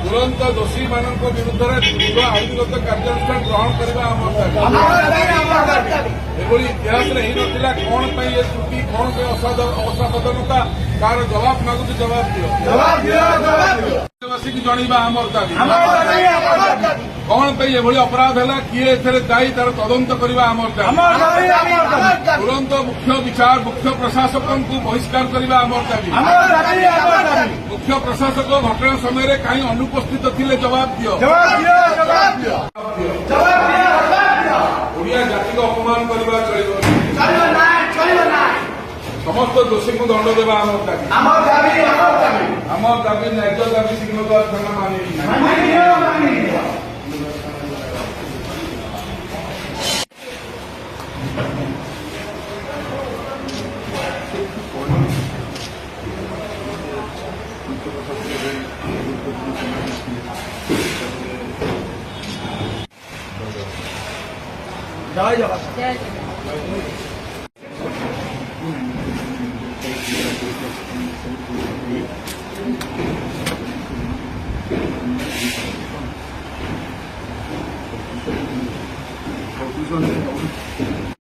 तुरंत दोषी मान विरुद्ध दृढ़ आईनगत कार्यानुष्ठान ग्रहण करने एभली इतिहास में ही नाला कौन ये त्रुटि कौन असावधानता कार जवाब मागुच जवाब दियो जनवा आमर दाबी कौन एभली अपराध है किए दायी तार तदंत करवा आमर दाबी तुरंत मुख्य विचार मुख्य प्रशासक को बहिष्कार करवा आमर दाबी मुख्य प्रशासक घटना समय कहीं अनुपस्थित थिले जवाब दियो ओडिया जाति को अपमान करवा चलिबो समस्त दोषी को दंड देवा आमर दाबी न्याय दाबी शीघ्र थाना मानि जय जगन्नाथ।